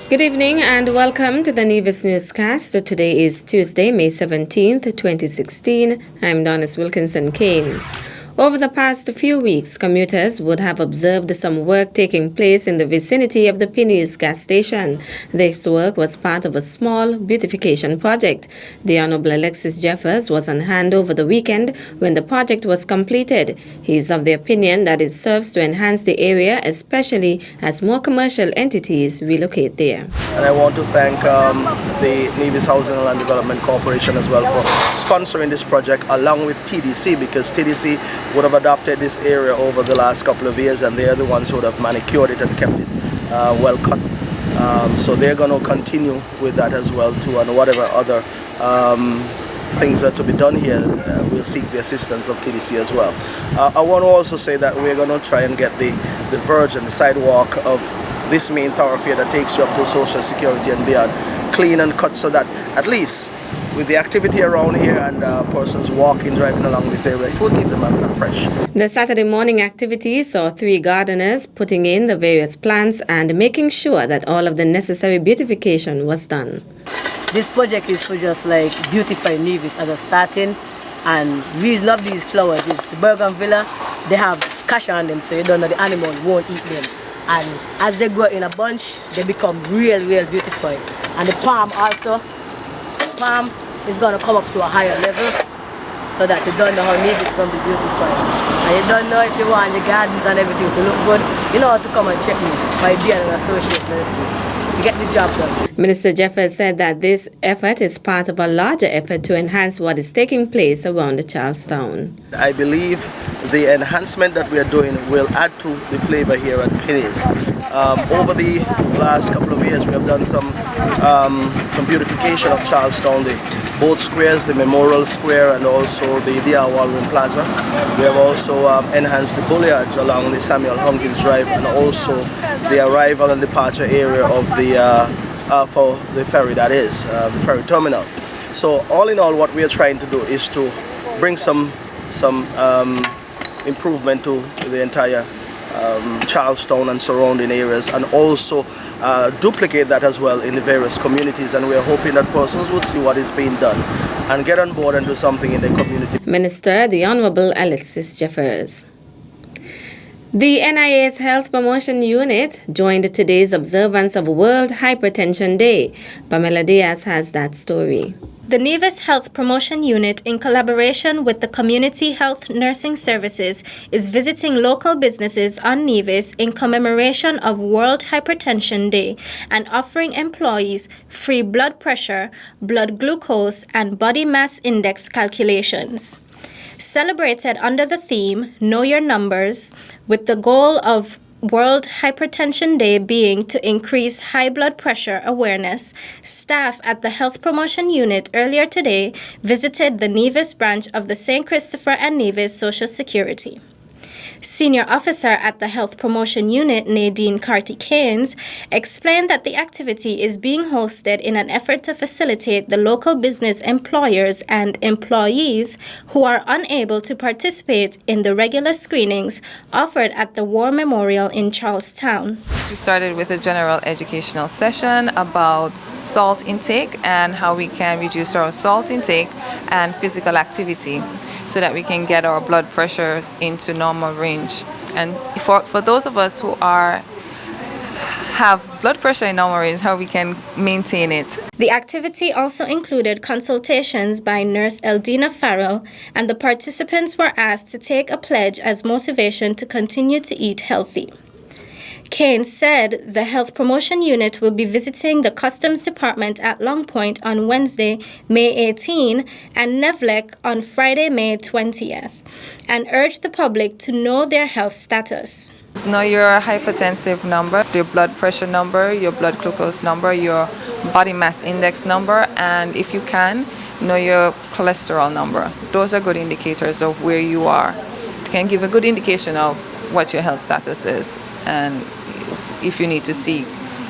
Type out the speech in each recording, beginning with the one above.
Good evening and welcome to the Nevis newscast. Today is Tuesday, May 17th, 2016. I'm Donis Wilkinson Keynes. Over the past few weeks, commuters would have observed some work taking place in the vicinity of the Penny's gas station. This work was part of a small beautification project. The Honorable Alexis was on hand over the weekend when the project was completed. He is of the opinion that it serves to enhance the area, especially as more commercial entities relocate there. And I want to thank the Nevis Housing and Land Development Corporation as well for sponsoring this project along with TDC, because TDC would have adopted this area over the last couple of years, and they're the ones who would have manicured it and kept it well cut. So they're going to continue with that as well too, and whatever other things are to be done here, we'll seek the assistance of TDC as well. I want to also say that we're going to try and get the verge and the sidewalk of this main thoroughfare that takes you up to Social Security and beyond clean and cut, so that at least with the activity around here and persons walking, driving along this area, it will keep them fresh. The Saturday morning activity saw 3 gardeners putting in the various plants and making sure that all of the necessary beautification was done. This project is for just like beautify Nevis as a starting, and the reason of these flowers is the bougainvillea, they have cash on them, so you don't know the animal won't eat them. And as they grow in a bunch, they become real beautiful. And the palm also, the palm is going to come up to a higher level, so that you don't know how Nevis is going to be beautiful. And you don't know if you want your gardens and everything to look good, you know how to come and check me, my dear and associate nursery. You get the job done. Minister Jeffers said that this effort is part of a larger effort to enhance what is taking place around the Charlestown. I believe the enhancement that we are doing will add to the flavor here at Penny's. Over the last couple of years, we have done some beautification of Charlestown, both squares, the Memorial Square and also the D.R. Walwyn Plaza. We have also enhanced the boulevards along the Samuel Humpkins Drive, and also the arrival and departure area of the for the ferry, that is, the ferry terminal. So all in all, what we are trying to do is to bring some improvement to the entire Charlestown and surrounding areas, and also duplicate that as well in the various communities, and we are hoping that persons would see what is being done and get on board and do something in the community. Minister, the Honorable Alexis Jeffers. The NIA's Health Promotion Unit joined today's observance of World Hypertension Day. Pamela Diaz has that story. The Nevis Health Promotion Unit, in collaboration with the Community Health Nursing Services, is visiting local businesses on Nevis in commemoration of World Hypertension Day and offering employees free blood pressure, blood glucose, and body mass index calculations. Celebrated under the theme, Know Your Numbers, with the goal of World Hypertension Day being to increase high blood pressure awareness, staff at the Health Promotion Unit earlier today visited the Nevis branch of the St. Christopher and Nevis Social Security. Senior officer at the Health Promotion Unit, Nadine Carty-Keynes, explained that the activity is being hosted in an effort to facilitate the local business employers and employees who are unable to participate in the regular screenings offered at the War Memorial in Charlestown. We started with a general educational session about salt intake and how we can reduce our salt intake and physical activity, so that we can get our blood pressure into normal range. And for those of us who have blood pressure in normal range, how we can maintain it. The activity also included consultations by Nurse Eldina Farrell, and the participants were asked to take a pledge as motivation to continue to eat healthy. Keynes said the Health Promotion Unit will be visiting the Customs Department at Long Point on Wednesday, May 18, and Nevlec on Friday, May 20th, and urged the public to know their health status. Know your hypertensive number, your blood pressure number, your blood glucose number, your body mass index number, and if you can, know your cholesterol number. Those are good indicators of where you are. It can give a good indication of what your health status is, and if you need to seek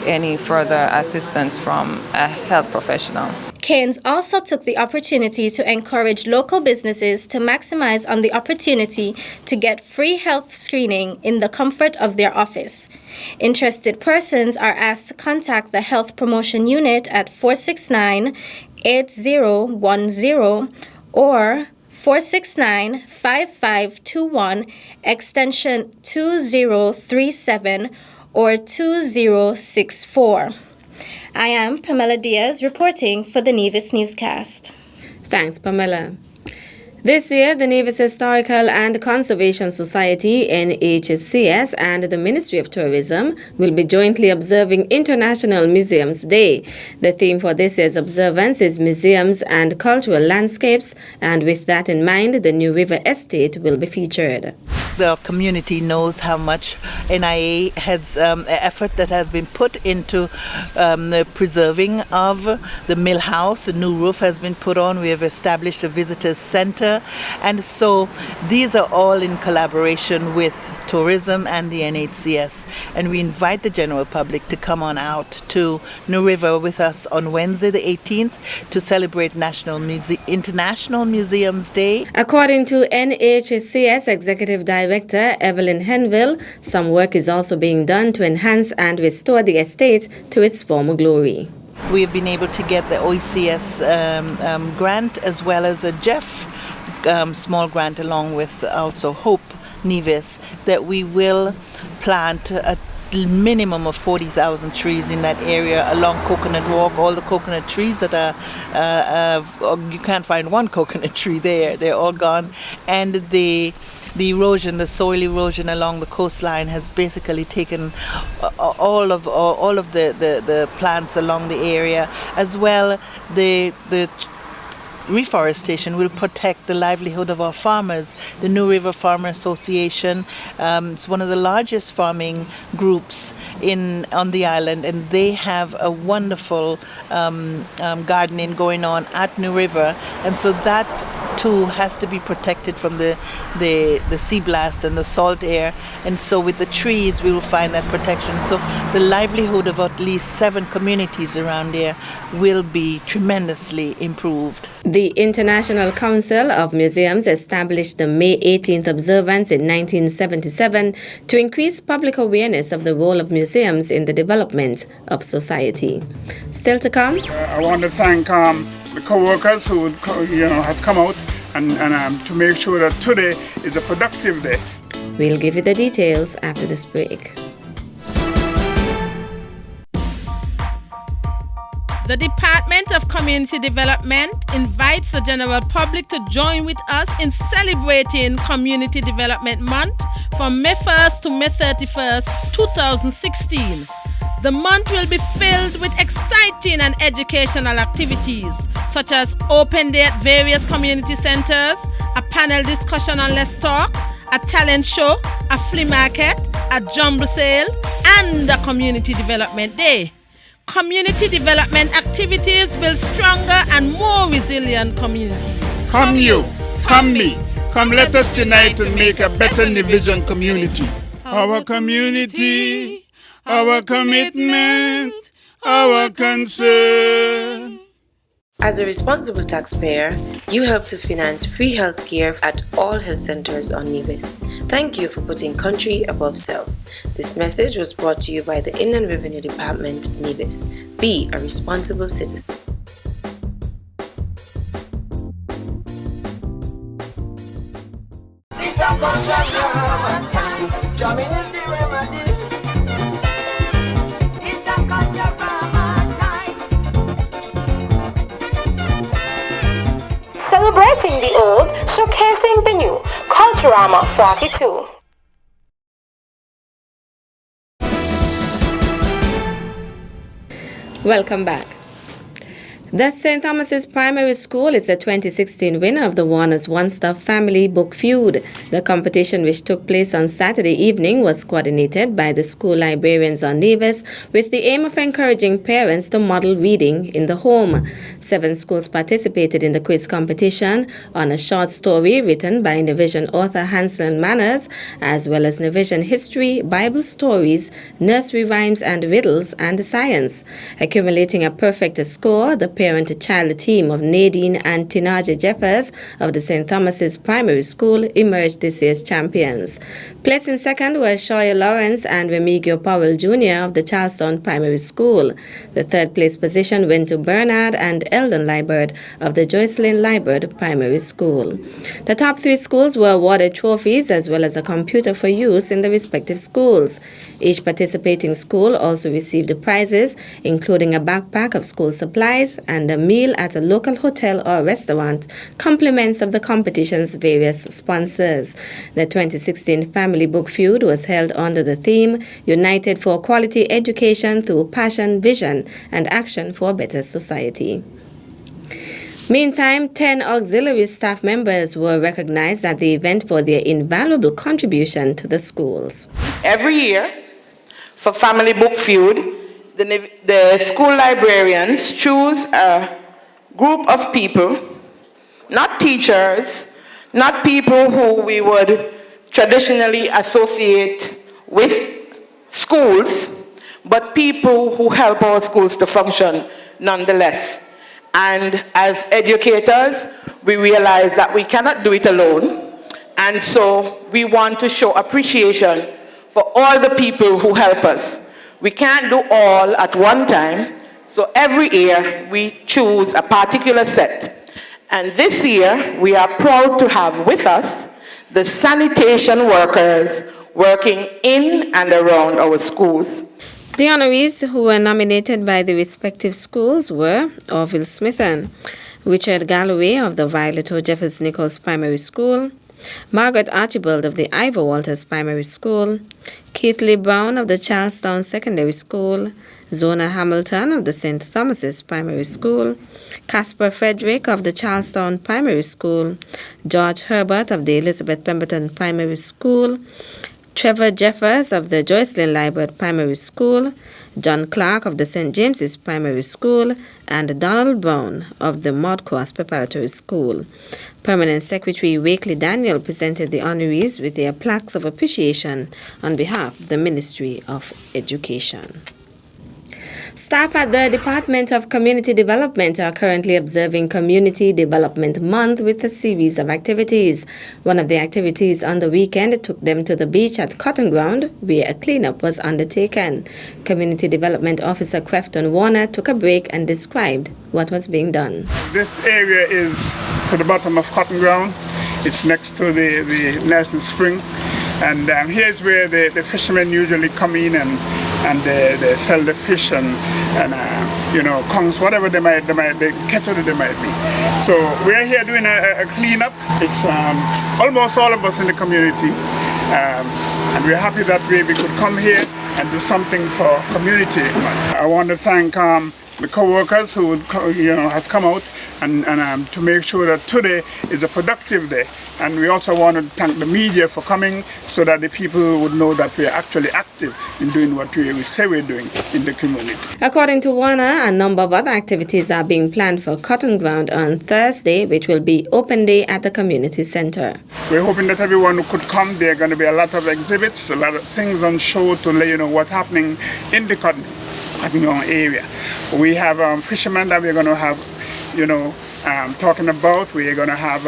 any further assistance from a health professional. Keynes also took the opportunity to encourage local businesses to maximize on the opportunity to get free health screening in the comfort of their office. Interested persons are asked to contact the Health Promotion Unit at 469-8010 or 469-5521 extension 2037 or 2064. I am Pamela Diaz reporting for the Nevis Newscast. Thanks, Pamela. This year, the Nevis Historical and Conservation Society, NHCS, and the Ministry of Tourism will be jointly observing International Museums Day. The theme for this year's observance is Museums and Cultural Landscapes, and with that in mind, the New River Estate will be featured. The community knows how much NIA has effort that has been put into the preserving of the mill house. A new roof has been put on. We have established a visitors center, and so these are all in collaboration with tourism and the NHCS, and we invite the general public to come on out to New River with us on Wednesday the 18th to celebrate International Museums Day. According to NHCS Executive Director Evelyn Henville, some work is also being done to enhance and restore the estate to its former glory. We have been able to get the OECS grant as well as a Jeff small grant, along with also Hope Nevis, that we will plant a minimum of 40,000 trees in that area along Coconut Walk. All the coconut trees that are, you can't find one coconut tree there, they're all gone. And the erosion, the soil erosion along the coastline has basically taken all of the plants along the area, as well the reforestation will protect the livelihood of our farmers. The New River Farmer Association, it's one of the largest farming groups on the island, and they have a wonderful gardening going on at New River, and so that too has to be protected from the sea blast and the salt air, and so with the trees we will find that protection. So the livelihood of at least 7 communities around there will be tremendously improved. The International Council of Museums established the May 18th observance in 1977 to increase public awareness of the role of museums in the development of society. Still to come? I want to thank the co-workers who has come out and to make sure that today is a productive day. We'll give you the details after this break. The Department of Community Development invites the general public to join with us in celebrating Community Development Month from May 1st to May 31st, 2016. The month will be filled with exciting and educational activities such as open day at various community centers, a panel discussion on Let's Talk, a talent show, a flea market, a jumble sale, and a community development day. Community development activities build stronger and more resilient communities. Come you, come me, come let us unite and make a better Nevision community. Our community, our commitment, our concern. As a responsible taxpayer, you help to finance free health care at all health centers on Nevis. Thank you for putting country above self. This message was brought to you by the Inland Revenue Department, Nevis. Be a responsible citizen. Celebrating the old, showcasing the new. Culturama 42. Welcome back. The St. Thomas's Primary School is the 2016 winner of the Warner's One Stop Family Book Feud. The competition, which took place on Saturday evening, was coordinated by the school librarians on Nevis with the aim of encouraging parents to model reading in the home. 7 schools participated in the quiz competition on a short story written by Nevision author Hansel Manners, as well as Nevision history, Bible stories, nursery rhymes and riddles, and science. Accumulating a perfect score, the parent-to-child team of Nadine and Tinaja Jeffers of the St. Thomas's Primary School emerged this year's champions. Placing second was Shoya Lawrence and Remigio Powell Jr. of the Charlestown Primary School. The third place position went to Bernard and Eldon Liebert of the Joycelyn Liebert Primary School. The top 3 schools were awarded trophies as well as a computer for use in the respective schools. Each participating school also received prizes, including a backpack of school supplies and a meal at a local hotel or restaurant, compliments of the competition's various sponsors. The 2016 Family Book Feud was held under the theme United for Quality Education Through Passion, Vision, and Action for a Better Society. Meantime, 10 auxiliary staff members were recognized at the event for their invaluable contribution to the schools. Every year, for Family Book Feud, the school librarians choose a group of people, not teachers, not people who we would traditionally associate with schools, but people who help our schools to function nonetheless. And as educators, we realize that we cannot do it alone. And so we want to show appreciation for all the people who help us. We can't do all at one time, so every year we choose a particular set. And this year we are proud to have with us the sanitation workers working in and around our schools. The honorees who were nominated by the respective schools were Orville Smithen, Richard Galloway of the Violet O. Jeffers Nichols Primary School, Margaret Archibald of the Ivor Walters Primary School, Keith Lee Brown of the Charlestown Secondary School, Zona Hamilton of the St. Thomas's Primary School, Casper Frederick of the Charlestown Primary School, George Herbert of the Elizabeth Pemberton Primary School, Trevor Jeffers of the Joycelyn Liebert Primary School, John Clark of the St. James's Primary School, and Donald Brown of the Mudcross Preparatory School. Permanent Secretary Wakely Daniel presented the honorees with their plaques of appreciation on behalf of the Ministry of Education. Staff at the Department of Community Development are currently observing Community Development Month with a series of activities. One of the activities on the weekend took them to the beach at Cotton Ground, where a cleanup was undertaken. Community Development Officer Crefton Warner took a break and described what was being done. This area is to the bottom of Cotton Ground. It's next to the Nelson Spring. And here's where the fishermen usually come in and they sell the fish and conchs, whatever they catch that they might be. So we're here doing a cleanup. It's almost all of us in the community, and we're happy that we could come here and do something for community. I want to thank the co-workers who has come out and to make sure that today is a productive day. And we also want to thank the media for coming so that the people would know that we are actually active in doing what we say we're doing in the community. According to Warner, a number of other activities are being planned for Cotton Ground on Thursday, which will be open day at the community center. We're hoping that everyone who could come, there are going to be a lot of exhibits, a lot of things on show to let you know what's happening in the Cotton Ground area. We have fishermen that we're going to have, talking about. We're going to have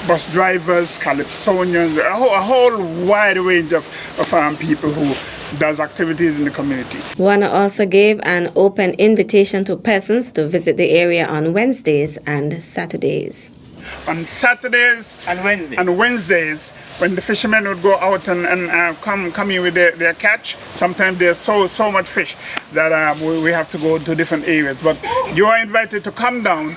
bus drivers, calypsonians, a whole wide range of people who does activities in the community. Warner also gave an open invitation to persons to visit the area on Wednesdays and Saturdays. On Saturdays and Wednesdays, when the fishermen would go out and come in with their catch, sometimes there's so much fish that we have to go to different areas. But you are invited to come down,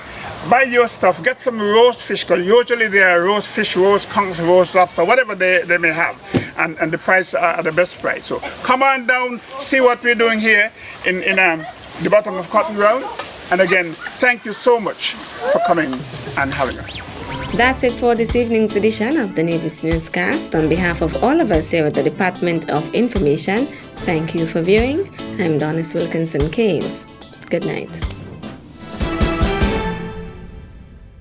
buy your stuff, get some roast fish, because usually they are roast fish, roast conchs, roast lobster, whatever they may have, and the price are the best price. So come on down, see what we're doing here in the bottom of Cotton Ground. And again, thank you so much for coming and having us. That's it for this evening's edition of the Nevis Newscast. On behalf of all of us here at the Department of Information, thank you for viewing. I'm Donis Wilkinson Keynes. Good night.